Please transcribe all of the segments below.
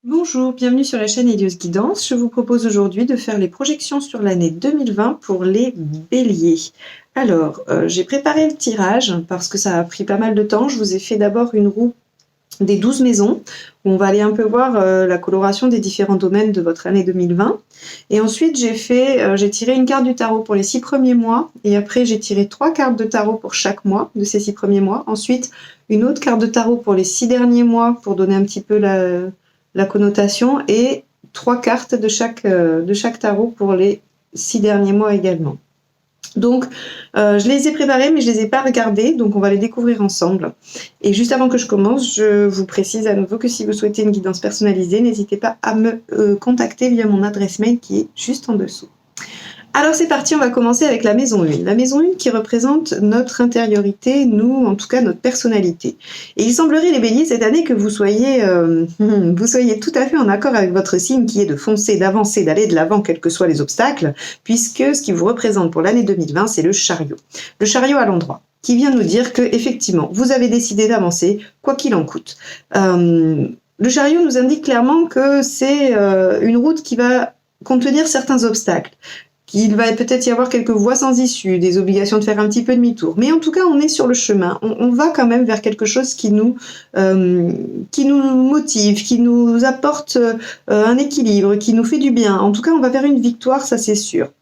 Bonjour, bienvenue sur la chaîne Hélios Guidance. Je vous propose aujourd'hui de faire les projections sur l'année 2020 pour les béliers. Alors, j'ai préparé le tirage parce que ça a pris pas mal de temps. Je vous ai fait d'abord une roue des 12 maisons où on va aller un peu voir la coloration des différents domaines de votre année 2020. Et ensuite, j'ai tiré une carte du tarot pour les 6 premiers mois. Et après, j'ai tiré 3 cartes de tarot pour chaque mois de ces 6 premiers mois. Ensuite, une autre carte de tarot pour les 6 derniers mois pour donner un petit peu la connotation et 3 cartes de chaque tarot pour les 6 derniers mois également. Donc, je les ai préparées, mais je les ai pas regardées, donc on va les découvrir ensemble. Et juste avant que je commence, je vous précise à nouveau que si vous souhaitez une guidance personnalisée, n'hésitez pas à me contacter via mon adresse mail qui est juste en dessous. Alors c'est parti, on va commencer avec la maison 1. La maison 1 qui représente notre intériorité, nous, en tout cas notre personnalité. Et il semblerait les béliers cette année que vous soyez tout à fait en accord avec votre signe qui est de foncer, d'avancer, d'aller de l'avant, quels que soient les obstacles, puisque ce qui vous représente pour l'année 2020, c'est le chariot. Le chariot à l'endroit, qui vient nous dire que effectivement, vous avez décidé d'avancer, quoi qu'il en coûte. Le chariot nous indique clairement que c'est une route qui va contenir certains obstacles. Il va peut-être y avoir quelques voies sans issue, des obligations de faire un petit peu demi-tour. Mais en tout cas, on est sur le chemin. On va quand même vers quelque chose qui nous motive, qui nous apporte un équilibre, qui nous fait du bien. En tout cas, on va vers une victoire, ça c'est sûr.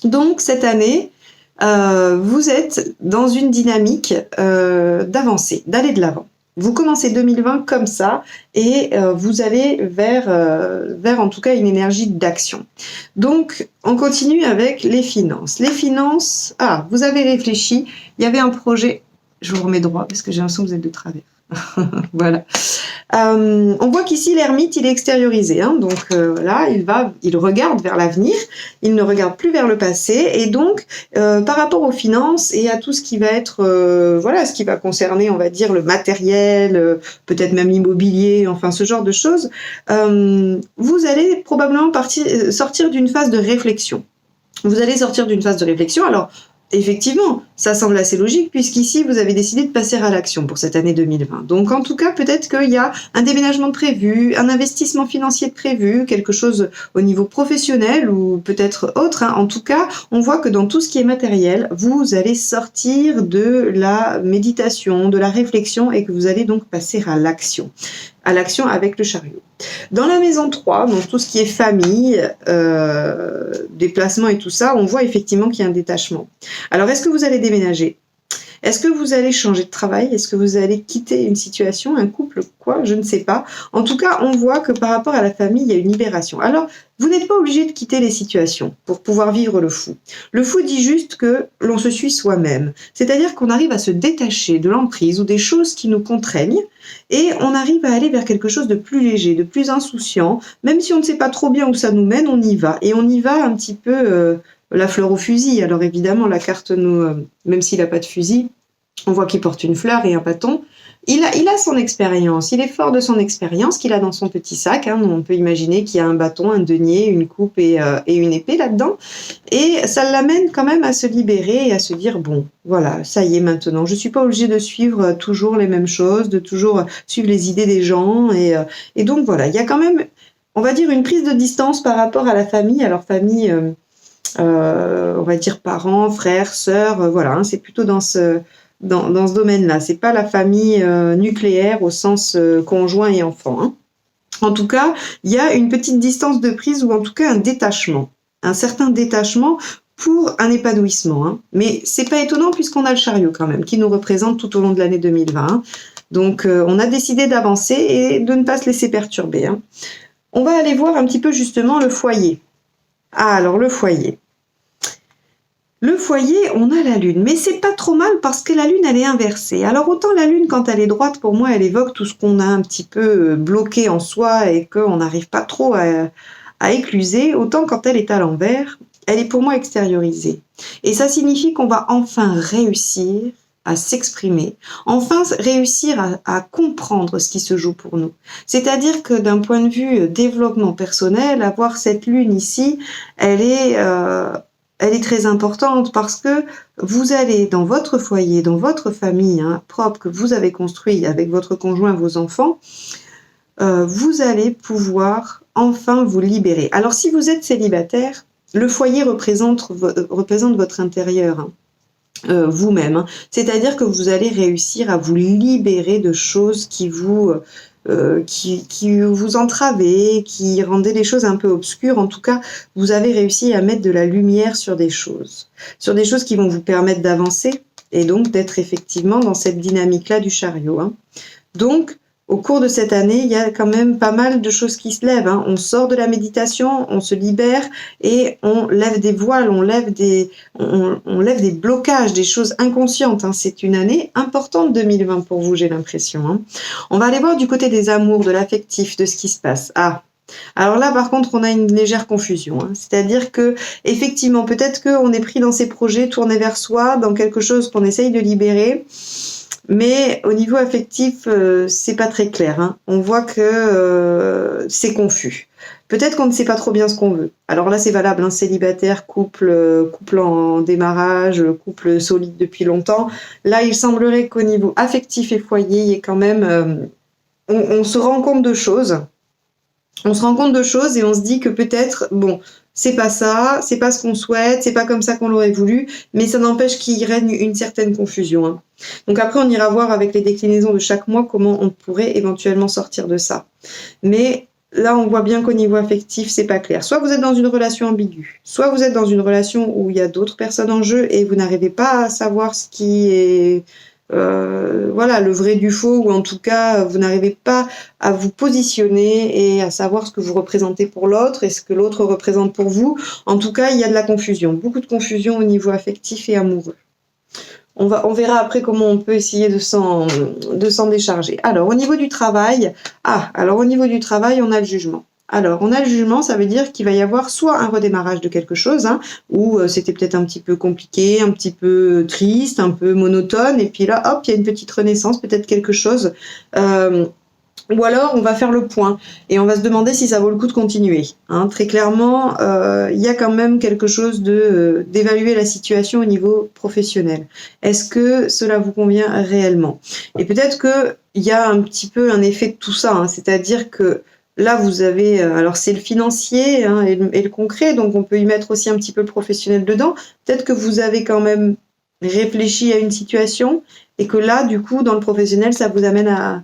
Donc cette année, vous êtes dans une dynamique d'avancer, d'aller de l'avant. Vous commencez 2020 comme ça et vous allez vers en tout cas une énergie d'action. Donc, on continue avec les finances. Les finances, vous avez réfléchi, il y avait un projet, je vous remets droit parce que j'ai l'impression que vous êtes de travers. Voilà. On voit qu'ici l'ermite il est extériorisé, hein, donc voilà, il regarde vers l'avenir, il ne regarde plus vers le passé, et donc par rapport aux finances et à tout ce qui va être ce qui va concerner, on va dire, le matériel, peut-être même l'immobilier, enfin ce genre de choses, vous allez probablement sortir d'une phase de réflexion. Vous allez sortir d'une phase de réflexion. Alors effectivement, ça semble assez logique puisqu'ici, vous avez décidé de passer à l'action pour cette année 2020. Donc, en tout cas, peut-être qu'il y a un déménagement de prévu, un investissement financier de prévu, quelque chose au niveau professionnel ou peut-être autre, hein. En tout cas, on voit que dans tout ce qui est matériel, vous allez sortir de la méditation, de la réflexion et que vous allez donc passer à l'action avec le chariot. Dans la maison 3, donc tout ce qui est famille, déplacement et tout ça, on voit effectivement qu'il y a un détachement. Alors, est-ce que vous allez déménager ? Est-ce que vous allez changer de travail ? Est-ce que vous allez quitter une situation, un couple, quoi ? Je ne sais pas. En tout cas, on voit que par rapport à la famille, il y a une libération. Alors, vous n'êtes pas obligé de quitter les situations pour pouvoir vivre le fou. Le fou dit juste que l'on se suit soi-même. C'est-à-dire qu'on arrive à se détacher de l'emprise ou des choses qui nous contraignent et on arrive à aller vers quelque chose de plus léger, de plus insouciant. Même si on ne sait pas trop bien où ça nous mène, on y va. Et on y va un petit peu la fleur au fusil. Alors évidemment, la carte, même s'il n'a pas de fusil, on voit qu'il porte une fleur et un bâton. Il a son expérience, il est fort de son expérience qu'il a dans son petit sac, hein. On peut imaginer qu'il y a un bâton, un denier, une coupe et une épée là-dedans. Et ça l'amène quand même à se libérer et à se dire, bon, voilà, ça y est maintenant. Je ne suis pas obligée de suivre toujours les mêmes choses, de toujours suivre les idées des gens. Et donc voilà, il y a quand même, on va dire, une prise de distance par rapport à la famille. Alors famille, on va dire parents, frères, sœurs, voilà, hein, c'est plutôt dans ce domaine-là. C'est pas la famille nucléaire au sens conjoint et enfant, hein. En tout cas, il y a une petite distance de prise ou en tout cas un détachement, un certain détachement pour un épanouissement, hein. Mais c'est pas étonnant puisqu'on a le chariot quand même qui nous représente tout au long de l'année 2020, hein. Donc on a décidé d'avancer et de ne pas se laisser perturber, hein. On va aller voir un petit peu justement le foyer. Alors le foyer. Le foyer, on a la lune, mais c'est pas trop mal parce que la lune, elle est inversée. Alors autant la lune, quand elle est droite, pour moi, elle évoque tout ce qu'on a un petit peu bloqué en soi et qu'on n'arrive pas trop à écluser, autant quand elle est à l'envers, elle est pour moi extériorisée. Et ça signifie qu'on va enfin réussir à s'exprimer, enfin réussir à comprendre ce qui se joue pour nous. C'est-à-dire que d'un point de vue développement personnel, avoir cette lune ici, elle est très importante parce que vous allez dans votre foyer, dans votre famille, hein, propre que vous avez construit avec votre conjoint, vos enfants, vous allez pouvoir enfin vous libérer. Alors si vous êtes célibataire, le foyer représente votre intérieur, hein, vous-même, hein. C'est-à-dire que vous allez réussir à vous libérer de choses qui vous entravaient, qui rendaient les choses un peu obscures. En tout cas, vous avez réussi à mettre de la lumière sur des choses qui vont vous permettre d'avancer et donc d'être effectivement dans cette dynamique-là du chariot, hein. Donc, au cours de cette année, il y a quand même pas mal de choses qui se lèvent, hein. On sort de la méditation, on se libère et on lève des voiles, on lève des blocages, des choses inconscientes, hein. C'est une année importante 2020 pour vous, j'ai l'impression, hein. On va aller voir du côté des amours, de l'affectif, de ce qui se passe. Ah, alors là, par contre, on a une légère confusion, hein. C'est-à-dire que, effectivement, peut-être qu'on est pris dans ces projets, tournés vers soi, dans quelque chose qu'on essaye de libérer. Mais au niveau affectif, c'est pas très clair, hein. On voit que c'est confus. Peut-être qu'on ne sait pas trop bien ce qu'on veut. Alors là, c'est valable, hein, célibataire, couple en démarrage, couple solide depuis longtemps. Là, il semblerait qu'au niveau affectif et foyer, il y ait quand même... on se rend compte de choses. On se rend compte de choses et on se dit que peut-être, bon, c'est pas ça, c'est pas ce qu'on souhaite, c'est pas comme ça qu'on l'aurait voulu, mais ça n'empêche qu'il règne une certaine confusion, hein. Donc après, on ira voir avec les déclinaisons de chaque mois comment on pourrait éventuellement sortir de ça. Mais là, on voit bien qu'au niveau affectif, c'est pas clair. Soit vous êtes dans une relation ambiguë, soit vous êtes dans une relation où il y a d'autres personnes en jeu et vous n'arrivez pas à savoir ce qui est... voilà, le vrai du faux, ou en tout cas, vous n'arrivez pas à vous positionner et à savoir ce que vous représentez pour l'autre et ce que l'autre représente pour vous. En tout cas, il y a de la confusion, beaucoup de confusion au niveau affectif et amoureux. On verra après comment on peut essayer de s'en décharger. Alors, au niveau du travail, on a le jugement. Alors, on a le jugement, ça veut dire qu'il va y avoir soit un redémarrage de quelque chose, hein, où c'était peut-être un petit peu compliqué, un petit peu triste, un peu monotone, et puis là, hop, il y a une petite renaissance, peut-être quelque chose. Ou alors, on va faire le point et on va se demander si ça vaut le coup de continuer, hein. Très clairement, il y a quand même quelque chose d'évaluer la situation au niveau professionnel. Est-ce que cela vous convient réellement? Et peut-être qu'il y a un petit peu un effet de tout ça, hein, c'est-à-dire que là, vous avez... alors, c'est le financier, hein, et le concret, donc on peut y mettre aussi un petit peu le professionnel dedans. Peut-être que vous avez quand même réfléchi à une situation et que là, du coup, dans le professionnel, ça vous amène à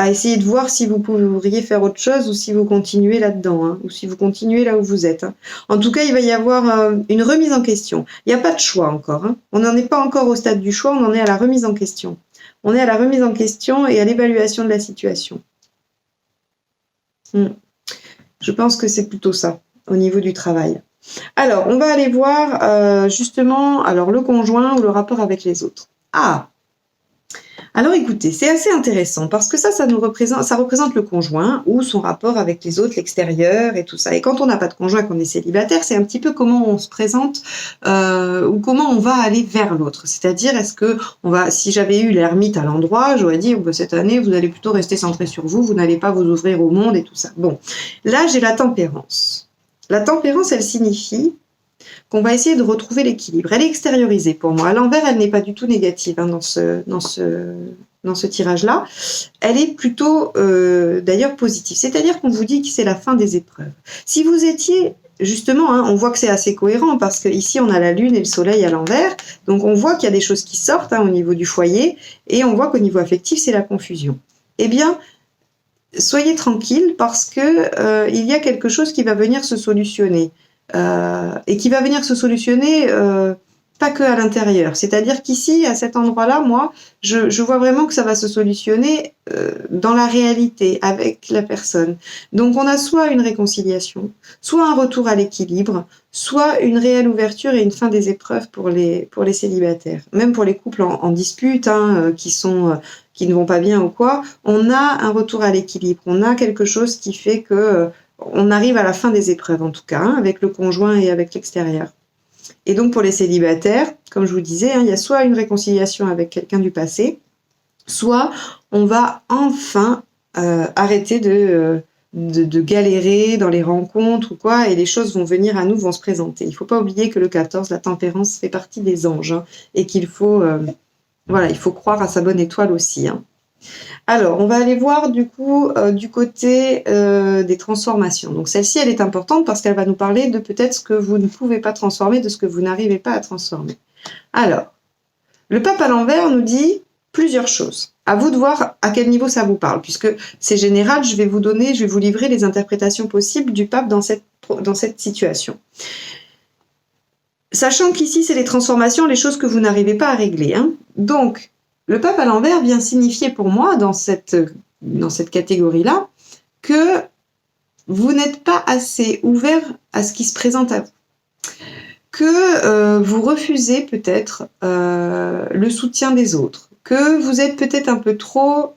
essayer de voir si vous pourriez faire autre chose ou si vous continuez là-dedans, hein, ou si vous continuez là où vous êtes, hein. En tout cas, il va y avoir une remise en question. Il n'y a pas de choix encore, hein. On n'en est pas encore au stade du choix, on en est à la remise en question. On est à la remise en question et à l'évaluation de la situation. Je pense que c'est plutôt ça, au niveau du travail. Alors, on va aller voir justement le conjoint ou le rapport avec les autres. Ah! Alors écoutez, c'est assez intéressant parce que ça représente le conjoint ou son rapport avec les autres, l'extérieur et tout ça. Et quand on n'a pas de conjoint, qu'on est célibataire, c'est un petit peu comment on se présente ou comment on va aller vers l'autre. C'est-à-dire, si j'avais eu l'ermite à l'endroit, j'aurais dit, cette année, vous allez plutôt rester centré sur vous, vous n'allez pas vous ouvrir au monde et tout ça. Bon, là, j'ai la tempérance. La tempérance, elle signifie qu'on va essayer de retrouver l'équilibre. Elle est extériorisée pour moi. À l'envers, elle n'est pas du tout négative, hein, dans ce tirage-là. Elle est plutôt d'ailleurs positive. C'est-à-dire qu'on vous dit que c'est la fin des épreuves. Si vous étiez... Justement, hein, on voit que c'est assez cohérent parce qu'ici, on a la lune et le soleil à l'envers. Donc, on voit qu'il y a des choses qui sortent, hein, au niveau du foyer et on voit qu'au niveau affectif, c'est la confusion. Eh bien, soyez tranquille parce que il y a quelque chose qui va venir se solutionner. Et qui va venir se solutionner pas que à l'intérieur. C'est-à-dire qu'ici, à cet endroit-là, moi, je vois vraiment que ça va se solutionner dans la réalité, avec la personne. Donc, on a soit une réconciliation, soit un retour à l'équilibre, soit une réelle ouverture et une fin des épreuves pour les célibataires. Même pour les couples en dispute, hein, qui ne vont pas bien ou quoi, on a un retour à l'équilibre. On a quelque chose qui fait que... on arrive à la fin des épreuves, en tout cas, hein, avec le conjoint et avec l'extérieur. Et donc, pour les célibataires, comme je vous disais, hein, il y a soit une réconciliation avec quelqu'un du passé, soit on va enfin arrêter de galérer dans les rencontres ou quoi, et les choses vont venir à nous, vont se présenter. Il ne faut pas oublier que le 14, la tempérance, fait partie des anges, hein, et qu'il faut, il faut croire à sa bonne étoile aussi, hein. Alors, on va aller voir du coup du côté des transformations. Donc celle-ci, elle est importante parce qu'elle va nous parler de peut-être ce que vous ne pouvez pas transformer, de ce que vous n'arrivez pas à transformer. Alors, le pape à l'envers nous dit plusieurs choses. À vous de voir à quel niveau ça vous parle, puisque c'est général, je vais vous livrer les interprétations possibles du pape dans cette situation. Sachant qu'ici, c'est les transformations, les choses que vous n'arrivez pas à régler. Hein. Donc, le pape à l'envers vient signifier pour moi, dans cette catégorie-là, que vous n'êtes pas assez ouvert à ce qui se présente à vous. Que vous refusez peut-être le soutien des autres. Que vous êtes peut-être un peu trop...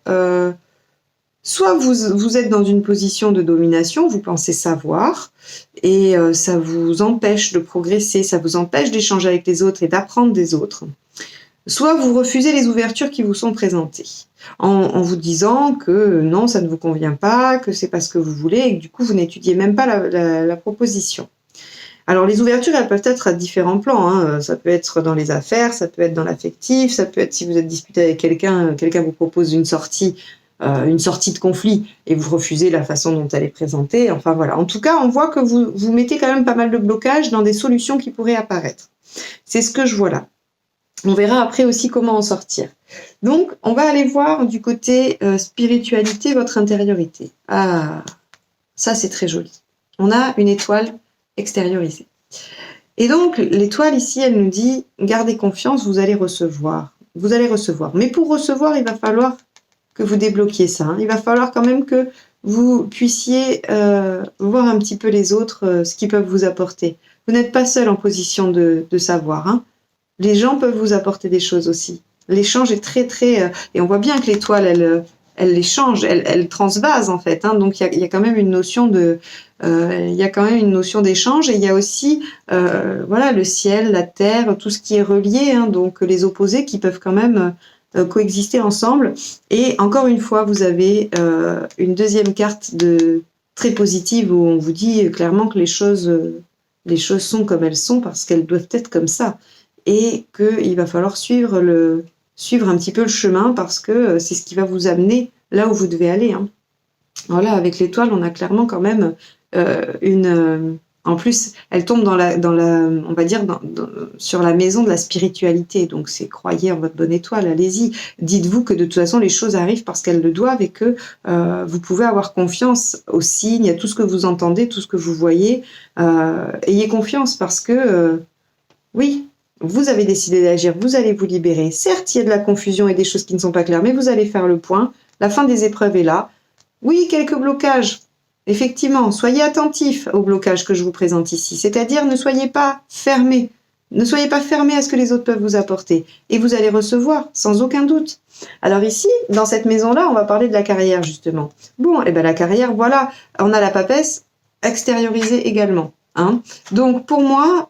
soit vous êtes dans une position de domination, vous pensez savoir, et ça vous empêche de progresser, ça vous empêche d'échanger avec les autres et d'apprendre des autres. Soit vous refusez les ouvertures qui vous sont présentées, en vous disant que non, ça ne vous convient pas, que c'est pas ce que vous voulez, et que du coup, vous n'étudiez même pas la proposition. Alors, les ouvertures, elles peuvent être à différents plans. Hein. Ça peut être dans les affaires, ça peut être dans l'affectif, ça peut être si vous êtes disputé avec quelqu'un vous propose une sortie de conflit et vous refusez la façon dont elle est présentée. Enfin voilà. En tout cas, on voit que vous mettez quand même pas mal de blocages dans des solutions qui pourraient apparaître. C'est ce que je vois là. On verra après aussi comment en sortir. Donc, on va aller voir du côté spiritualité, votre intériorité. Ah, ça c'est très joli. On a une étoile extériorisée. Et donc, l'étoile ici, elle nous dit, gardez confiance, vous allez recevoir. Vous allez recevoir. Mais pour recevoir, il va falloir que vous débloquiez ça. Hein. Il va falloir quand même que vous puissiez voir un petit peu les autres, ce qu'ils peuvent vous apporter. Vous n'êtes pas seul en position de savoir. Hein. Les gens peuvent vous apporter des choses aussi. L'échange est très, très... et on voit bien que l'étoile, elle échange, elle transvase en fait. Hein. Donc, il y a quand même une notion d'échange et il y a aussi voilà, le ciel, la terre, tout ce qui est relié, hein, donc les opposés qui peuvent quand même coexister ensemble. Et encore une fois, vous avez une deuxième carte très positive où on vous dit clairement que les choses sont comme elles sont parce qu'elles doivent être comme ça. Et qu'il va falloir suivre un petit peu le chemin parce que c'est ce qui va vous amener là où vous devez aller. Hein. Voilà, avec l'étoile, on a clairement quand même en plus, elle tombe on va dire, sur la maison de la spiritualité. Donc, c'est croyez en votre bonne étoile, allez-y. Dites-vous que de toute façon, les choses arrivent parce qu'elles le doivent et que vous pouvez avoir confiance aux signes, à tout ce que vous entendez, tout ce que vous voyez. Ayez confiance parce que, oui, vous avez décidé d'agir, vous allez vous libérer. Certes, il y a de la confusion et des choses qui ne sont pas claires, mais vous allez faire le point. La fin des épreuves est là. Oui, quelques blocages. Effectivement, soyez attentifs aux blocages que je vous présente ici. C'est-à-dire, ne soyez pas fermés. Ne soyez pas fermés à ce que les autres peuvent vous apporter. Et vous allez recevoir, sans aucun doute. Alors ici, dans cette maison-là, on va parler de la carrière, justement. Bon, et bien la carrière, voilà, on a la papesse extériorisée également. Hein. Donc, pour moi...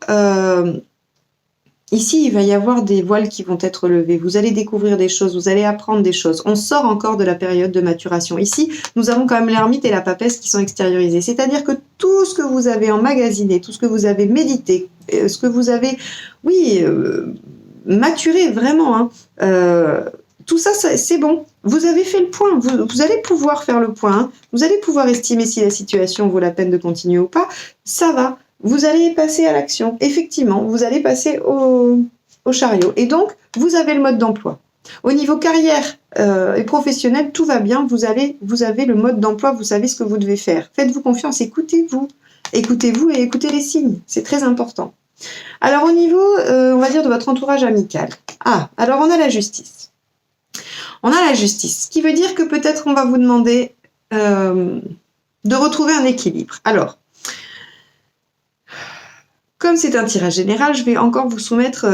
ici, il va y avoir des voiles qui vont être levés. Vous allez découvrir des choses, vous allez apprendre des choses. On sort encore de la période de maturation. Ici, nous avons quand même l'ermite et la papesse qui sont extériorisés. C'est-à-dire que tout ce que vous avez emmagasiné, tout ce que vous avez médité, ce que vous avez, maturé vraiment, hein, tout ça, c'est bon. Vous avez fait le point. Vous allez pouvoir faire le point. Hein. Vous allez pouvoir estimer si la situation vaut la peine de continuer ou pas. Ça va. Vous allez passer à l'action. Effectivement, vous allez passer au chariot. Et donc, vous avez le mode d'emploi. Au niveau carrière et professionnel, tout va bien. Vous avez le mode d'emploi, vous savez ce que vous devez faire. Faites-vous confiance, écoutez-vous. Écoutez-vous et écoutez les signes. C'est très important. Alors, au niveau, on va dire, de votre entourage amical. Ah, alors on a la justice. On a la justice, ce qui veut dire que peut-être on va vous demander de retrouver un équilibre. Alors, comme c'est un tirage général, je vais encore vous soumettre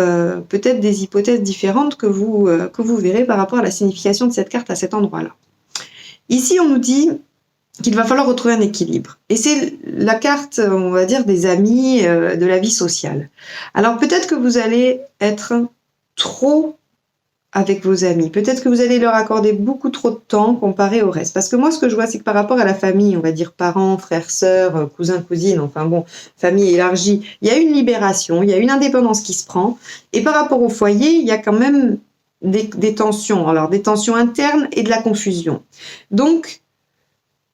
peut-être des hypothèses différentes que vous verrez par rapport à la signification de cette carte à cet endroit-là. Ici, on nous dit qu'il va falloir retrouver un équilibre. Et c'est la carte, on va dire, des amis, de la vie sociale. Alors peut-être que vous allez être trop avec vos amis. Peut-être que vous allez leur accorder beaucoup trop de temps comparé au reste. Parce que moi, ce que je vois, c'est que par rapport à la famille, on va dire parents, frères, sœurs, cousins, cousines, enfin bon, famille élargie, il y a une libération, il y a une indépendance qui se prend. Et par rapport au foyer, il y a quand même des tensions. Alors, des tensions internes et de la confusion. Donc,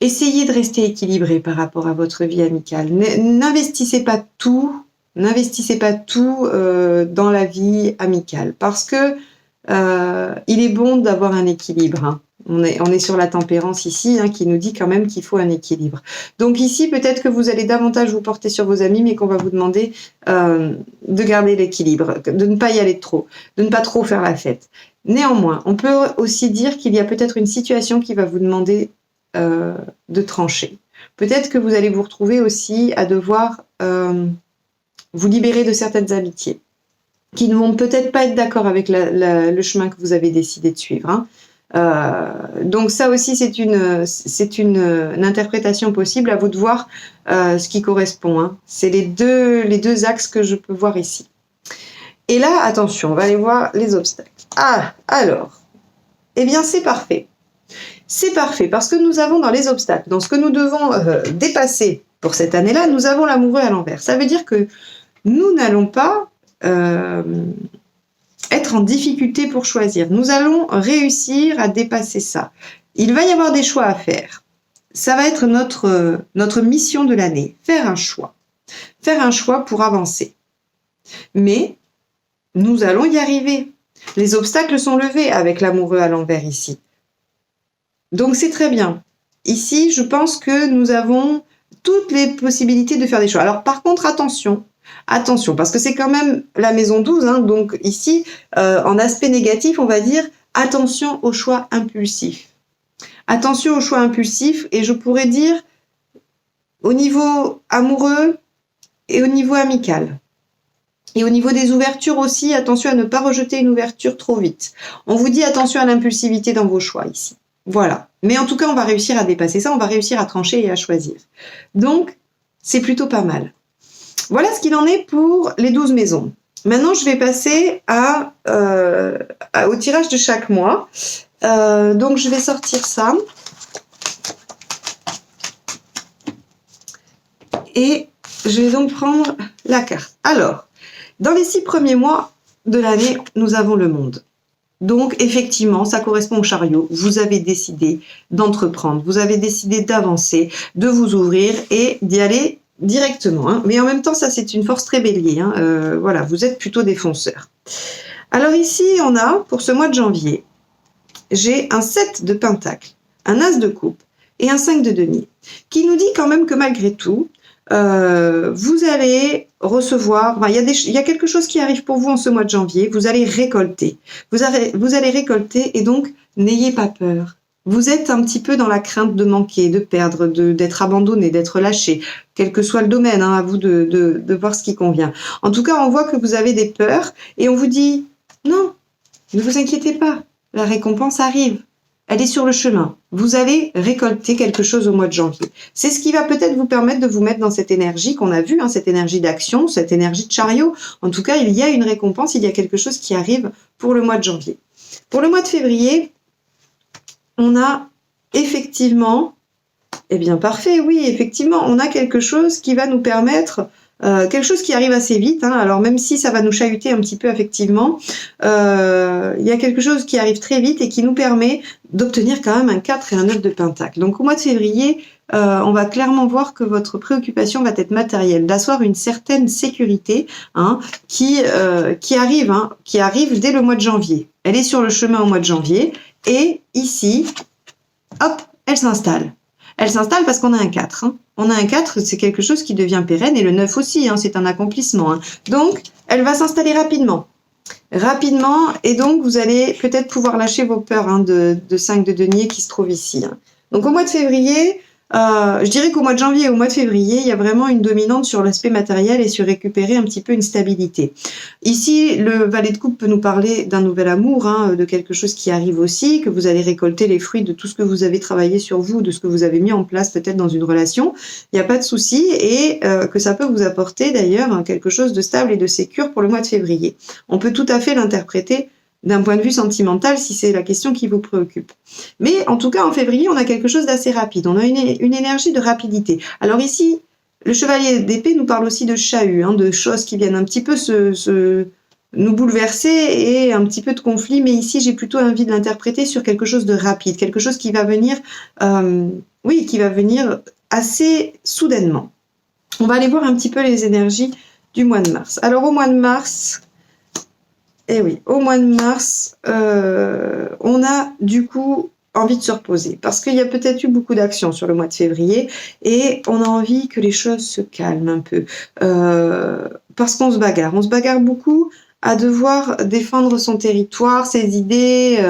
essayez de rester équilibré par rapport à votre vie amicale. N'investissez pas tout dans la vie amicale parce que il est bon d'avoir un équilibre. Hein. On est sur la tempérance ici, hein, qui nous dit quand même qu'il faut un équilibre. Donc ici, peut-être que vous allez davantage vous porter sur vos amis, mais qu'on va vous demander de garder l'équilibre, de ne pas y aller trop, de ne pas trop faire la fête. Néanmoins, on peut aussi dire qu'il y a peut-être une situation qui va vous demander de trancher. Peut-être que vous allez vous retrouver aussi à devoir vous libérer de certaines amitiés qui ne vont peut-être pas être d'accord avec le chemin que vous avez décidé de suivre. Hein. Donc ça aussi, c'est une interprétation possible, à vous de voir ce qui correspond. Hein. C'est les deux axes que je peux voir ici. Et là, attention, on va aller voir les obstacles. Ah, alors, eh bien c'est parfait. C'est parfait, parce que nous avons dans les obstacles, dans ce que nous devons dépasser pour cette année-là, nous avons l'amoureux à l'envers. Ça veut dire que nous n'allons pas être en difficulté pour choisir. Nous allons réussir à dépasser ça. Il va y avoir des choix à faire. Ça va être notre mission de l'année, faire un choix. Faire un choix pour avancer. Mais nous allons y arriver. Les obstacles sont levés avec l'amoureux à l'envers ici. Donc c'est très bien. Ici, je pense que nous avons toutes les possibilités de faire des choix. Alors par contre, attention, parce que c'est quand même la maison 12, hein, donc ici, en aspect négatif, on va dire attention aux choix impulsifs. Attention aux choix impulsifs, et je pourrais dire au niveau amoureux et au niveau amical. Et au niveau des ouvertures aussi, attention à ne pas rejeter une ouverture trop vite. On vous dit attention à l'impulsivité dans vos choix ici. Voilà. Mais en tout cas, on va réussir à dépasser ça, on va réussir à trancher et à choisir. Donc, c'est plutôt pas mal. Voilà ce qu'il en est pour les 12 maisons. Maintenant, je vais passer au tirage de chaque mois. Donc, je vais sortir ça. Et je vais donc prendre la carte. Alors, dans les 6 premiers mois de l'année, nous avons le monde. Donc, effectivement, ça correspond au chariot. Vous avez décidé d'entreprendre, vous avez décidé d'avancer, de vous ouvrir et d'y aller directement. Hein. Mais en même temps, ça, c'est une force très bélier. Hein. Voilà, vous êtes plutôt des fonceurs. Alors ici, on a, pour ce mois de janvier, j'ai un 7 de pentacle, un as de coupe et un 5 de denier, qui nous dit quand même que malgré tout, vous allez recevoir, il y a quelque chose qui arrive pour vous en ce mois de janvier, vous allez récolter. Vous allez récolter et donc n'ayez pas peur. Vous êtes un petit peu dans la crainte de manquer, de perdre, d'être abandonné, d'être lâché, quel que soit le domaine, hein, à vous de voir ce qui convient. En tout cas, on voit que vous avez des peurs et on vous dit non, ne vous inquiétez pas, la récompense arrive. Elle est sur le chemin. Vous allez récolter quelque chose au mois de janvier. C'est ce qui va peut-être vous permettre de vous mettre dans cette énergie qu'on a vue, hein, cette énergie d'action, cette énergie de chariot. En tout cas, il y a une récompense, il y a quelque chose qui arrive pour le mois de janvier. Pour le mois de février, on a effectivement, eh bien parfait, oui, effectivement, on a quelque chose qui va nous permettre, quelque chose qui arrive assez vite, hein, alors même si ça va nous chahuter un petit peu effectivement, il y a quelque chose qui arrive très vite et qui nous permet d'obtenir quand même un 4 et un 9 de pentacle. Donc au mois de février, on va clairement voir que votre préoccupation va être matérielle, d'asseoir une certaine sécurité, hein, qui arrive dès le mois de janvier. Elle est sur le chemin au mois de janvier et ici, hop, elle s'installe. Elle s'installe parce qu'on a un 4. Hein. On a un 4, c'est quelque chose qui devient pérenne, et le 9 aussi, hein, c'est un accomplissement. Hein. Donc, elle va s'installer rapidement. Et donc, vous allez peut-être pouvoir lâcher vos peurs, hein, de 5 de denier qui se trouve ici. Hein. Donc, au mois de février, je dirais qu'au mois de janvier et au mois de février, il y a vraiment une dominante sur l'aspect matériel et sur récupérer un petit peu une stabilité. Ici, le valet de coupe peut nous parler d'un nouvel amour, hein, de quelque chose qui arrive aussi, que vous allez récolter les fruits de tout ce que vous avez travaillé sur vous, de ce que vous avez mis en place peut-être dans une relation. Il n'y a pas de souci et que ça peut vous apporter d'ailleurs, hein, quelque chose de stable et de sécure pour le mois de février. On peut tout à fait l'interpréter d'un point de vue sentimental, si c'est la question qui vous préoccupe. Mais en tout cas, en février, on a quelque chose d'assez rapide. On a une énergie de rapidité. Alors ici, le chevalier d'épée nous parle aussi de chahut, hein, de choses qui viennent un petit peu nous bouleverser et un petit peu de conflit, mais ici j'ai plutôt envie de l'interpréter sur quelque chose de rapide, quelque chose qui va venir, qui va venir assez soudainement. On va aller voir un petit peu les énergies du mois de mars. Alors au mois de mars, on a du coup envie de se reposer parce qu'il y a peut-être eu beaucoup d'actions sur le mois de février et on a envie que les choses se calment un peu parce qu'on se bagarre beaucoup à devoir défendre son territoire, ses idées,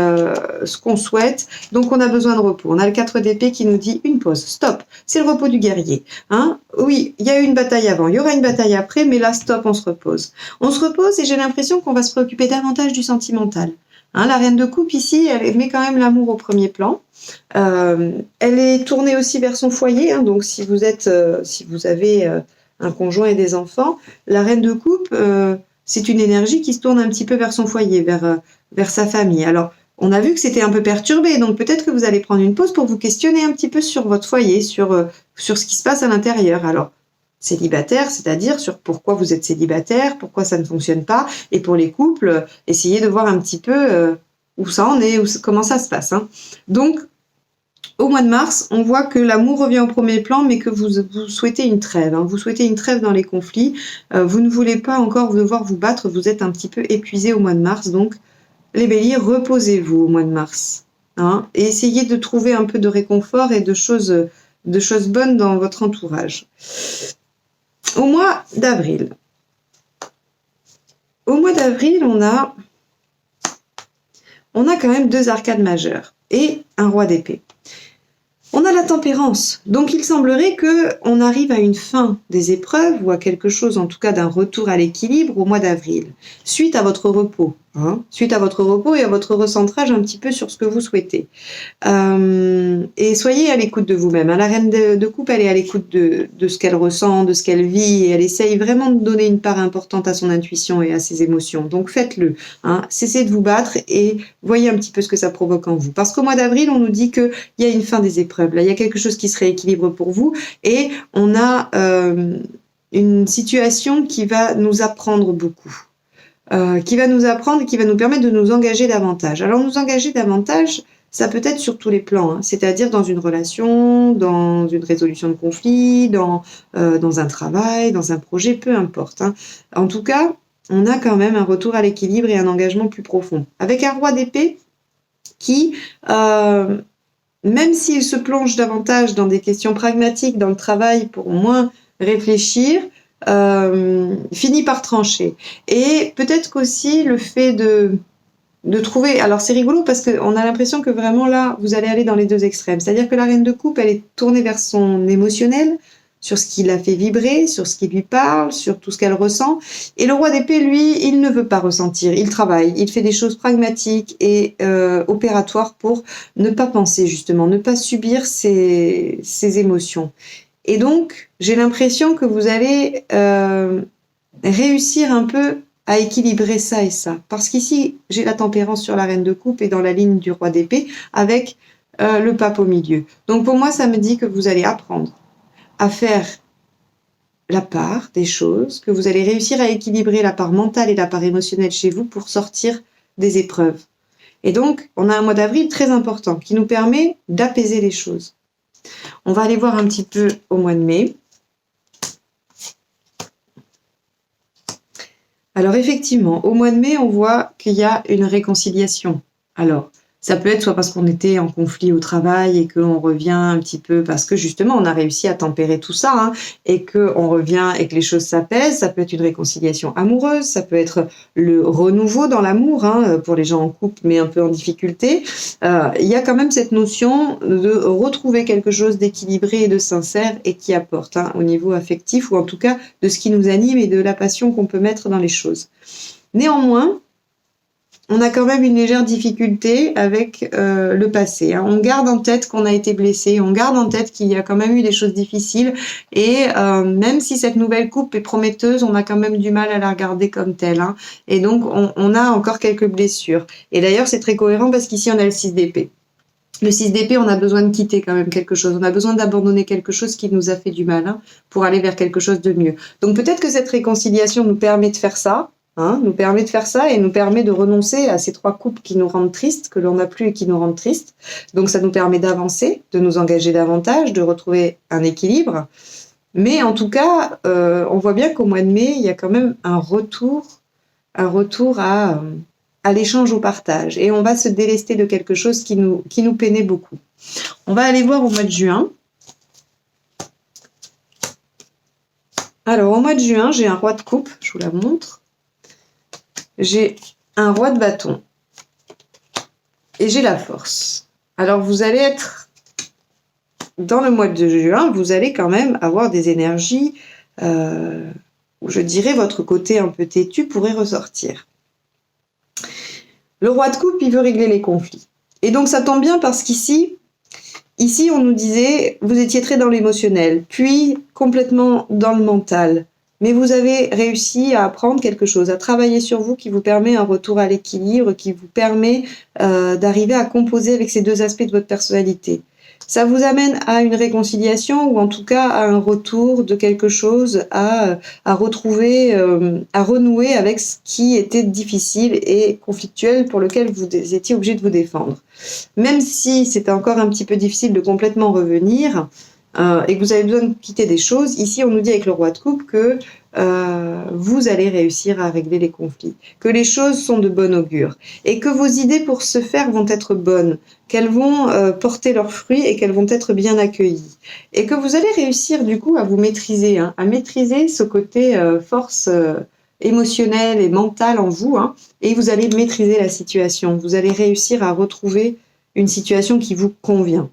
ce qu'on souhaite. Donc on a besoin de repos. On a le 4 d'épée qui nous dit une pause, stop, c'est le repos du guerrier. Hein, oui, il y a eu une bataille avant, il y aura une bataille après, mais là stop, on se repose. On se repose et j'ai l'impression qu'on va se préoccuper davantage du sentimental. Hein, la reine de coupe ici, elle met quand même l'amour au premier plan. Elle est tournée aussi vers son foyer, hein, donc si vous avez un conjoint et des enfants, la reine de coupe, c'est une énergie qui se tourne un petit peu vers son foyer, vers sa famille. Alors, on a vu que c'était un peu perturbé, donc peut-être que vous allez prendre une pause pour vous questionner un petit peu sur votre foyer, sur ce qui se passe à l'intérieur. Alors, célibataire, c'est-à-dire sur pourquoi vous êtes célibataire, pourquoi ça ne fonctionne pas, et pour les couples, essayez de voir un petit peu où ça en est, comment ça se passe. Hein. Donc, au mois de mars, on voit que l'amour revient au premier plan, mais que vous souhaitez une trêve. Hein. Vous souhaitez une trêve dans les conflits. Vous ne voulez pas encore devoir vous battre. Vous êtes un petit peu épuisé au mois de mars. Donc, les béliers, reposez-vous au mois de mars. Hein, et essayez de trouver un peu de réconfort et de choses bonnes dans votre entourage. Au mois d'avril. Au mois d'avril, on a quand même 2 arcades majeures et un roi d'épée. On a la tempérance, donc il semblerait qu'on arrive à une fin des épreuves ou à quelque chose, en tout cas d'un retour à l'équilibre au mois d'avril, suite à votre repos, suite à votre repos et à votre recentrage un petit peu sur ce que vous souhaitez. Et soyez à l'écoute de vous-même. La reine de coupe, elle est à l'écoute de ce qu'elle ressent, de ce qu'elle vit, et elle essaye vraiment de donner une part importante à son intuition et à ses émotions. Donc faites-le, cessez de vous battre et voyez un petit peu ce que ça provoque en vous. Parce qu'au mois d'avril, on nous dit qu'il y a une fin des épreuves. Là, il y a quelque chose qui se rééquilibre pour vous et on a une situation qui va nous apprendre beaucoup. Qui va nous apprendre et qui va nous permettre de nous engager davantage. Alors nous engager davantage, ça peut être sur tous les plans, c'est-à-dire dans une relation, dans une résolution de conflit, dans un travail, dans un projet, peu importe. En tout cas, on a quand même un retour à l'équilibre et un engagement plus profond. Avec un roi d'épée qui, même s'il se plonge davantage dans des questions pragmatiques dans le travail pour moins réfléchir, finit par trancher. Et peut-être qu'aussi le fait de trouver... Alors c'est rigolo parce qu'on a l'impression que vraiment là, vous allez aller dans les 2 extrêmes. C'est-à-dire que la reine de coupe, elle est tournée vers son émotionnel, sur ce qui la fait vibrer, sur ce qui lui parle, sur tout ce qu'elle ressent. Et le roi d'épée, lui, il ne veut pas ressentir. Il travaille, il fait des choses pragmatiques et opératoires pour ne pas penser justement, ne pas subir ses émotions. Et donc, j'ai l'impression que vous allez réussir un peu à équilibrer ça et ça. Parce qu'ici, j'ai la tempérance sur la reine de coupe et dans la ligne du roi d'épée avec le pape au milieu. Donc pour moi, ça me dit que vous allez apprendre à faire la part des choses, que vous allez réussir à équilibrer la part mentale et la part émotionnelle chez vous pour sortir des épreuves. Et donc, on a un mois d'avril très important qui nous permet d'apaiser les choses. On va aller voir un petit peu au mois de mai. Alors effectivement, au mois de mai, on voit qu'il y a une réconciliation. Alors, ça peut être soit parce qu'on était en conflit au travail et qu'on revient un petit peu parce que justement on a réussi à tempérer tout ça et qu'on revient et que les choses s'apaisent. Ça peut être une réconciliation amoureuse, ça peut être le renouveau dans l'amour pour les gens en couple mais un peu en difficulté. Il y a quand même cette notion de retrouver quelque chose d'équilibré et de sincère et qui apporte au niveau affectif ou en tout cas de ce qui nous anime et de la passion qu'on peut mettre dans les choses. Néanmoins, on a quand même une légère difficulté avec le passé. On garde en tête qu'on a été blessé, on garde en tête qu'il y a quand même eu des choses difficiles et même si cette nouvelle coupe est prometteuse, on a quand même du mal à la regarder comme telle. Et donc, on a encore quelques blessures. Et d'ailleurs, c'est très cohérent parce qu'ici, on a le 6 d'épée. Le 6 d'épée, on a besoin de quitter quand même quelque chose. On a besoin d'abandonner quelque chose qui nous a fait du mal pour aller vers quelque chose de mieux. Donc peut-être que cette réconciliation nous permet de faire ça. hein, nous permet de faire ça et nous permet de renoncer à ces 3 coupes qui nous rendent tristes, que l'on n'a plus et qui nous rendent tristes. Donc ça nous permet d'avancer, de nous engager davantage, de retrouver un équilibre. Mais en tout cas, on voit bien qu'au mois de mai, il y a quand même un retour à l'échange, au partage. Et on va se délester de quelque chose qui nous peinait beaucoup. On va aller voir au mois de juin. Alors, au mois de juin, j'ai un roi de coupe, je vous la montre. J'ai un roi de bâton. Et j'ai la force. Alors, vous allez être, dans le mois de juin, vous allez quand même avoir des énergies, où je dirais votre côté un peu têtu pourrait ressortir. Le roi de coupe, il veut régler les conflits. Et donc, ça tombe bien parce qu'ici, on nous disait, vous étiez très dans l'émotionnel, puis complètement dans le mental. Mais vous avez réussi à apprendre quelque chose, à travailler sur vous qui vous permet un retour à l'équilibre, qui vous permet d'arriver à composer avec ces 2 aspects de votre personnalité. Ça vous amène à une réconciliation ou en tout cas à un retour de quelque chose, à retrouver, à renouer avec ce qui était difficile et conflictuel pour lequel vous étiez obligé de vous défendre. Même si c'était encore un petit peu difficile de complètement revenir et que vous avez besoin de quitter des choses, ici on nous dit avec le roi de coupe que vous allez réussir à régler les conflits, que les choses sont de bon augure et que vos idées pour ce faire vont être bonnes, qu'elles vont porter leurs fruits et qu'elles vont être bien accueillies et que vous allez réussir du coup à vous maîtriser, hein, à maîtriser ce côté force émotionnelle et mentale en vous, hein, et vous allez maîtriser la situation, vous allez réussir à retrouver une situation qui vous convient.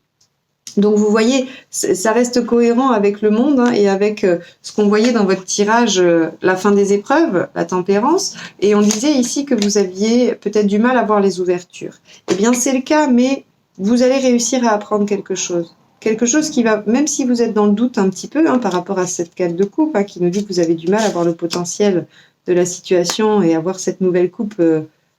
Donc vous voyez, ça reste cohérent avec le monde, hein, et avec ce qu'on voyait dans votre tirage, la fin des épreuves, la tempérance, et on disait ici que vous aviez peut-être du mal à voir les ouvertures. Eh bien c'est le cas, mais vous allez réussir à apprendre quelque chose. Quelque chose qui va, même si vous êtes dans le doute un petit peu, hein, par rapport à cette 4 de coupe, hein, qui nous dit que vous avez du mal à voir le potentiel de la situation et à voir cette nouvelle coupe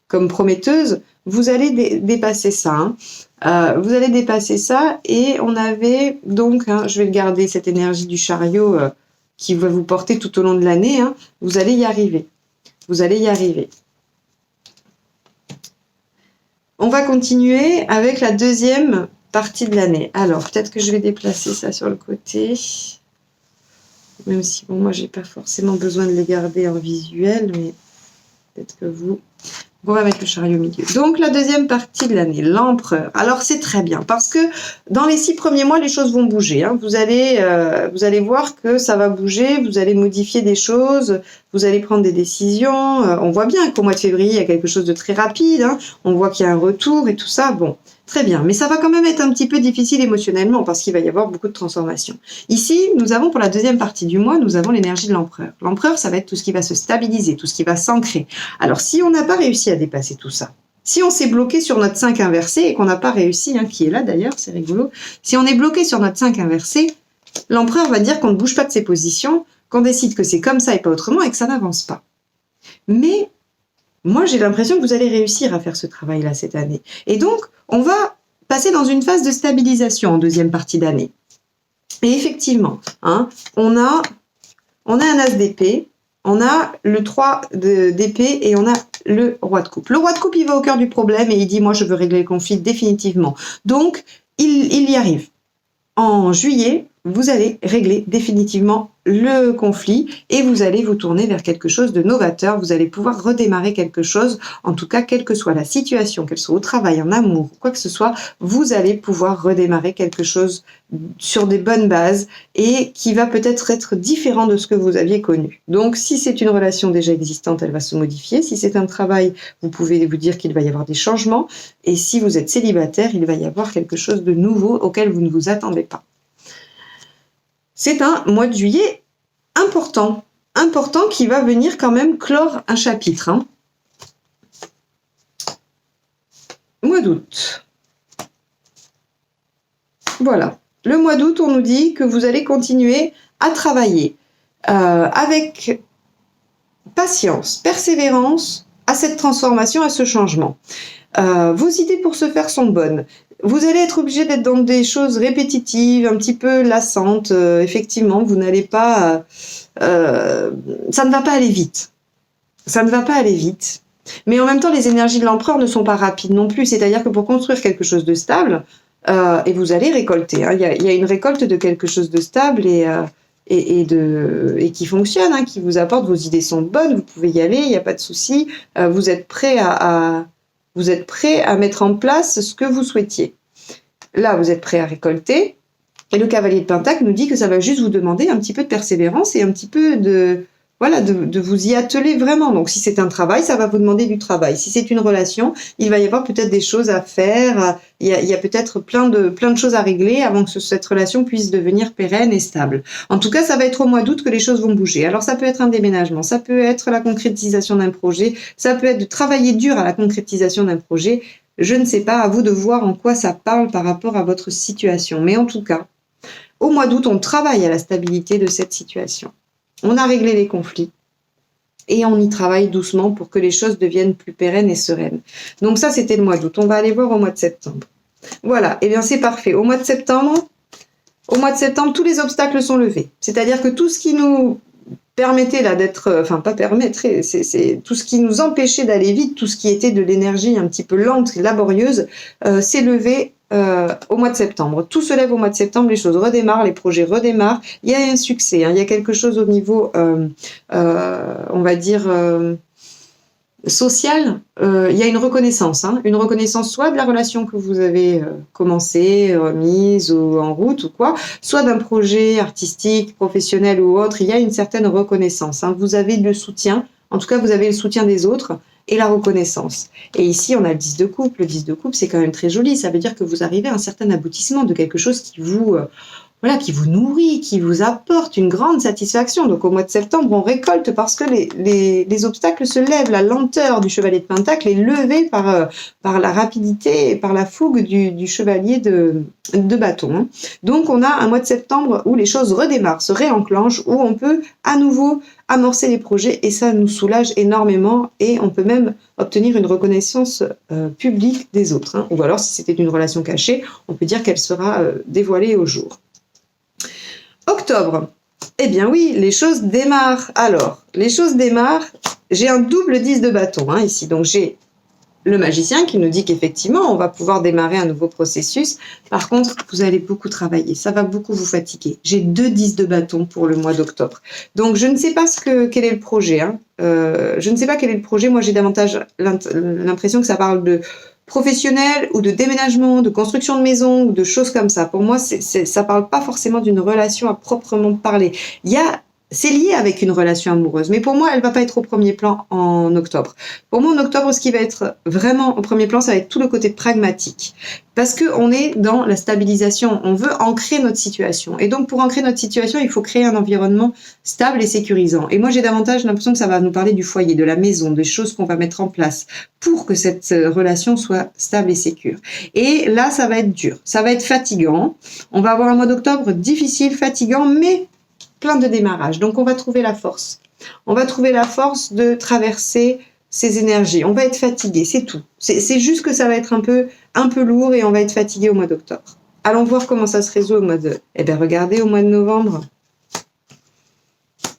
comme prometteuse, vous allez dépasser ça. Hein. Vous allez dépasser ça et on avait donc, hein, je vais le garder, cette énergie du chariot qui va vous porter tout au long de l'année, hein, vous allez y arriver. Vous allez y arriver. On va continuer avec la 2e partie de l'année. Alors, peut-être que je vais déplacer ça sur le côté. Même si, bon, moi, j'ai pas forcément besoin de les garder en visuel, mais peut-être que vous... On va mettre le chariot au milieu. Donc, la 2e partie de l'année, l'empereur. Alors, c'est très bien parce que dans les 6 premiers mois, les choses vont bouger. Hein. Vous allez voir que ça va bouger, vous allez modifier des choses, vous allez prendre des décisions. On voit bien qu'au mois de février, il y a quelque chose de très rapide. Hein. On voit qu'il y a un retour et tout ça. Bon, très bien. Mais ça va quand même être un petit peu difficile émotionnellement parce qu'il va y avoir beaucoup de transformations. Ici, nous avons pour la 2e partie du mois, nous avons l'énergie de l'empereur. L'empereur, ça va être tout ce qui va se stabiliser, tout ce qui va s'ancrer. Alors, si on n'a pas réussi à dépasser tout ça, si on s'est bloqué sur notre 5 inversé et qu'on n'a pas réussi, hein, qui est là d'ailleurs, c'est rigolo, si on est bloqué sur notre 5 inversé, l'empereur va dire qu'on ne bouge pas de ses positions, qu'on décide que c'est comme ça et pas autrement et que ça n'avance pas. Mais moi, j'ai l'impression que vous allez réussir à faire ce travail-là cette année. Et donc, on va passer dans une phase de stabilisation en 2e partie d'année. Et effectivement, hein, on a un as d'épée, on a le 3 d'épée et on a le roi de coupe. Le roi de coupe, il va au cœur du problème et il dit « moi, je veux régler le conflit définitivement ». Donc, il y arrive. En juillet, vous allez régler définitivement le conflit et vous allez vous tourner vers quelque chose de novateur. Vous allez pouvoir redémarrer quelque chose, en tout cas, quelle que soit la situation, qu'elle soit au travail, en amour, quoi que ce soit, vous allez pouvoir redémarrer quelque chose sur des bonnes bases et qui va peut-être être différent de ce que vous aviez connu. Donc, si c'est une relation déjà existante, elle va se modifier. Si c'est un travail, vous pouvez vous dire qu'il va y avoir des changements. Et si vous êtes célibataire, il va y avoir quelque chose de nouveau auquel vous ne vous attendez pas. C'est un mois de juillet important qui va venir quand même clore un chapitre. Hein. Mois d'août. Voilà. Le mois d'août, on nous dit que vous allez continuer à travailler avec patience, persévérance à cette transformation, à ce changement. Vos idées pour ce faire sont bonnes. Vous allez être obligé d'être dans des choses répétitives, un petit peu lassantes. Effectivement, vous n'allez pas... ça ne va pas aller vite. ça ne va pas aller vite. Mais en même temps, les énergies de l'empereur ne sont pas rapides non plus. C'est-à-dire que pour construire quelque chose de stable, et vous allez récolter, hein, il y a une récolte de quelque chose de stable et qui fonctionne, hein, qui vous apporte, vos idées sont bonnes, vous pouvez y aller, il n'y a pas de souci, vous êtes prêt à mettre en place ce que vous souhaitiez. Là, vous êtes prêt à récolter, et le cavalier de Pentacle nous dit que ça va juste vous demander un petit peu de persévérance et un petit peu de vous y atteler vraiment. Donc, si c'est un travail, ça va vous demander du travail. Si c'est une relation, il va y avoir peut-être des choses à faire. Il y a peut-être plein de choses à régler avant que cette relation puisse devenir pérenne et stable. En tout cas, ça va être au mois d'août que les choses vont bouger. Alors, ça peut être un déménagement, ça peut être la concrétisation d'un projet, ça peut être de travailler dur à la concrétisation d'un projet. Je ne sais pas, à vous de voir en quoi ça parle par rapport à votre situation. Mais en tout cas, au mois d'août, on travaille à la stabilité de cette situation. On a réglé les conflits et on y travaille doucement pour que les choses deviennent plus pérennes et sereines. Donc ça, c'était le mois d'août. On va aller voir au mois de septembre. Voilà, et bien c'est parfait. Au mois de septembre, tous les obstacles sont levés. C'est-à-dire que tout ce qui nous permettait là d'être, enfin pas permettrait, c'est tout ce qui nous empêchait d'aller vite, tout ce qui était de l'énergie un petit peu lente, laborieuse, s'est levé au mois de septembre. Tout se lève au mois de septembre, les choses redémarrent, les projets redémarrent. Il y a un succès, hein, il y a quelque chose au niveau, on va dire, social. Il y a une reconnaissance soit de la relation que vous avez commencée, mise en route ou quoi, soit d'un projet artistique, professionnel ou autre. Il y a une certaine reconnaissance. Hein. Vous avez le soutien, en tout cas vous avez le soutien des autres et la reconnaissance. Et ici, on a le 10 de coupe. Le 10 de coupe, c'est quand même très joli. Ça veut dire que vous arrivez à un certain aboutissement de quelque chose qui vous nourrit, qui vous apporte une grande satisfaction. Donc au mois de septembre, on récolte parce que les obstacles se lèvent. La lenteur du chevalier de Pentacle est levée par la rapidité et par la fougue du chevalier de bâton. Hein. Donc on a un mois de septembre où les choses redémarrent, se réenclenchent, où on peut à nouveau amorcer les projets et ça nous soulage énormément et on peut même obtenir une reconnaissance publique des autres. Hein. Ou alors si c'était une relation cachée, on peut dire qu'elle sera dévoilée au jour. Octobre, eh bien oui, les choses démarrent. Alors, les choses démarrent, j'ai un double 10 de bâton hein, ici. Donc j'ai le magicien qui nous dit qu'effectivement, on va pouvoir démarrer un nouveau processus. Par contre, vous allez beaucoup travailler, ça va beaucoup vous fatiguer. J'ai 2 10 de bâton pour le mois d'octobre. Donc je ne sais pas quel est le projet. Hein. Je ne sais pas quel est le projet. Moi, j'ai davantage l'impression que ça parle de professionnel ou de déménagement, de construction de maison ou de choses comme ça. Pour moi, ça parle pas forcément d'une relation à proprement parler. C'est lié avec une relation amoureuse, mais pour moi, elle va pas être au premier plan en octobre. Pour moi, en octobre, ce qui va être vraiment au premier plan, ça va être tout le côté pragmatique. Parce qu'on est dans la stabilisation, on veut ancrer notre situation. Et donc, pour ancrer notre situation, il faut créer un environnement stable et sécurisant. Et moi, j'ai davantage l'impression que ça va nous parler du foyer, de la maison, des choses qu'on va mettre en place pour que cette relation soit stable et sécure. Et là, ça va être dur, ça va être fatigant. On va avoir un mois d'octobre difficile, fatigant, mais plein de démarrage. Donc, on va trouver la force. On va trouver la force de traverser ces énergies. On va être fatigué, c'est tout. C'est juste que ça va être un peu lourd et on va être fatigué au mois d'octobre. Allons voir comment ça se résout au mois de... Eh bien, regardez, au mois de novembre,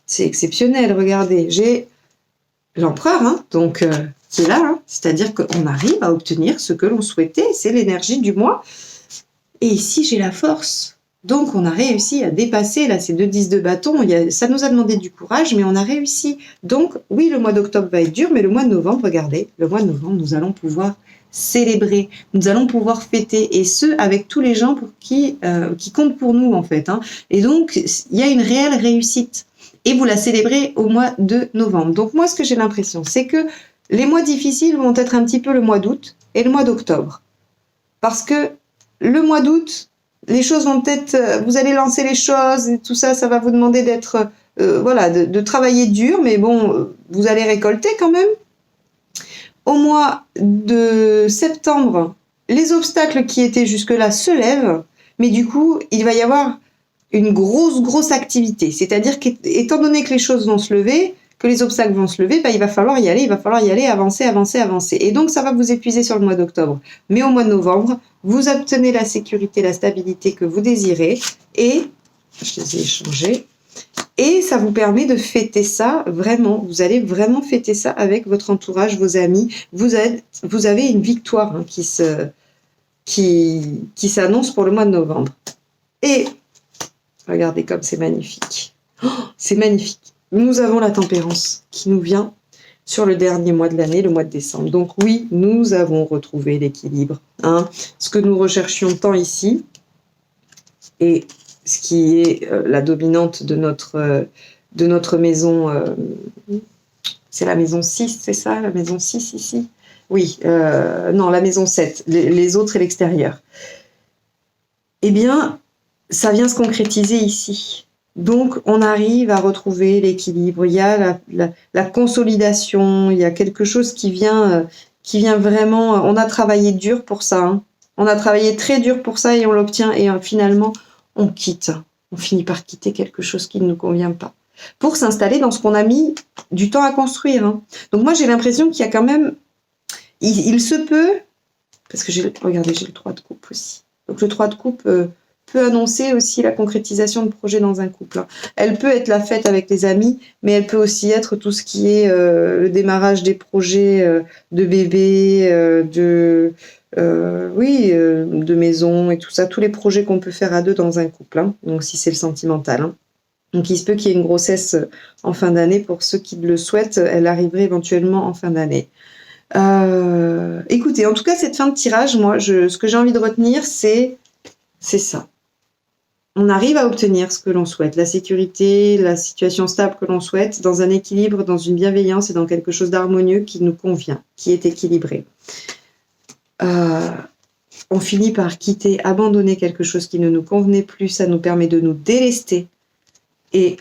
c'est exceptionnel. Regardez, j'ai l'empereur, hein, donc qui est là. Hein, c'est-à-dire qu'on arrive à obtenir ce que l'on souhaitait. C'est l'énergie du mois. Et ici, j'ai la force. Donc, on a réussi à dépasser, là, ces 2 10 de bâton. Ça nous a demandé du courage, mais on a réussi. Donc, oui, le mois d'octobre va être dur, mais le mois de novembre, regardez, le mois de novembre, nous allons pouvoir célébrer, nous allons pouvoir fêter, et ce, avec tous les gens qui comptent pour nous, en fait. Hein. Et donc, il y a une réelle réussite. Et vous la célébrez au mois de novembre. Donc, moi, ce que j'ai l'impression, c'est que les mois difficiles vont être un petit peu le mois d'août et le mois d'octobre. Parce que le mois d'août, les choses vont peut-être, vous allez lancer les choses et tout ça, ça va vous demander d'être, de travailler dur, mais bon, vous allez récolter quand même. Au mois de septembre, les obstacles qui étaient jusque-là se lèvent, mais du coup, il va y avoir une grosse activité. C'est-à-dire qu'étant donné que les choses vont se lever, que les obstacles vont se lever, il va falloir y aller, avancer. Et donc, ça va vous épuiser sur le mois d'octobre. Mais au mois de novembre, vous obtenez la sécurité, la stabilité que vous désirez et, je les ai échangés, Et ça vous permet de fêter ça vraiment. Vous allez vraiment fêter ça avec votre entourage, vos amis. Vous avez une victoire hein, qui s'annonce pour le mois de novembre. Et regardez comme c'est magnifique. Oh, c'est magnifique. Nous avons la tempérance qui nous vient sur le dernier mois de l'année, le mois de décembre. Donc oui, nous avons retrouvé l'équilibre. Hein. Ce que nous recherchions tant ici, et ce qui est la dominante de notre maison, c'est la maison 6, c'est ça, la maison 6 ici? Oui, non, la maison 7, les autres et l'extérieur. Eh bien, ça vient se concrétiser ici. Donc, on arrive à retrouver l'équilibre. Il y a la consolidation, il y a quelque chose qui vient vraiment... On a travaillé dur pour ça. Hein. On a travaillé très dur pour ça et on l'obtient. Et finalement, on quitte. On finit par quitter quelque chose qui ne nous convient pas. Pour s'installer dans ce qu'on a mis du temps à construire. Hein. Donc, moi, j'ai l'impression qu'il y a quand même... Il se peut... Parce que regardez, j'ai le 3 de coupe aussi. Donc, le 3 de coupe... peut annoncer aussi la concrétisation de projets dans un couple. Hein. Elle peut être la fête avec les amis, mais elle peut aussi être tout ce qui est le démarrage des projets de bébés, de maison et tout ça, tous les projets qu'on peut faire à deux dans un couple. Hein. Donc si c'est le sentimental. Hein. Donc il se peut qu'il y ait une grossesse en fin d'année. Pour ceux qui le souhaitent, elle arriverait éventuellement en fin d'année. Écoutez, en tout cas, cette fin de tirage, moi, ce que j'ai envie de retenir, c'est ça. On arrive à obtenir ce que l'on souhaite, la sécurité, la situation stable que l'on souhaite, dans un équilibre, dans une bienveillance et dans quelque chose d'harmonieux qui nous convient, qui est équilibré. On finit par quitter, abandonner quelque chose qui ne nous convenait plus, ça nous permet de nous délester et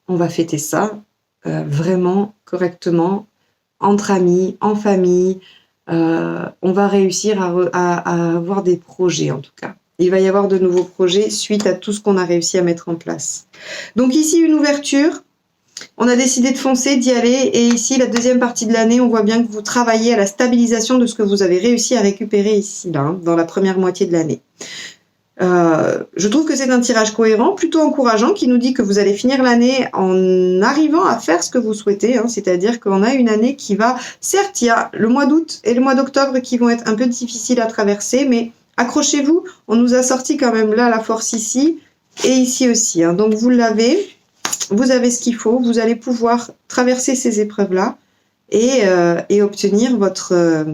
on va fêter ça vraiment correctement, entre amis, en famille. On va réussir à avoir des projets en tout cas. Il va y avoir de nouveaux projets suite à tout ce qu'on a réussi à mettre en place. Donc ici, une ouverture. On a décidé de foncer, d'y aller. Et ici, la deuxième partie de l'année, on voit bien que vous travaillez à la stabilisation de ce que vous avez réussi à récupérer ici, là, hein, dans la première moitié de l'année. Je trouve que c'est un tirage cohérent, plutôt encourageant, qui nous dit que vous allez finir l'année en arrivant à faire ce que vous souhaitez. Hein, c'est-à-dire qu'on a une année qui va... Certes, il y a le mois d'août et le mois d'octobre qui vont être un peu difficiles à traverser, mais... Accrochez-vous, on nous a sorti quand même là la force ici et ici aussi. Hein. Donc vous l'avez, vous avez ce qu'il faut, vous allez pouvoir traverser ces épreuves-là et obtenir ce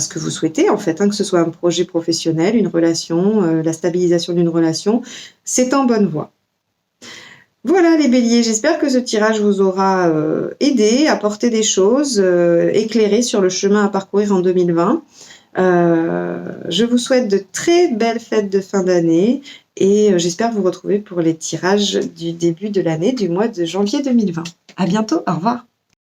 que vous souhaitez en fait, hein, que ce soit un projet professionnel, une relation, la stabilisation d'une relation, c'est en bonne voie. Voilà les béliers, j'espère que ce tirage vous aura aidé, apporté des choses, éclairé sur le chemin à parcourir en 2020. Je vous souhaite de très belles fêtes de fin d'année et j'espère vous retrouver pour les tirages du début de l'année du mois de janvier 2020. À bientôt, au revoir.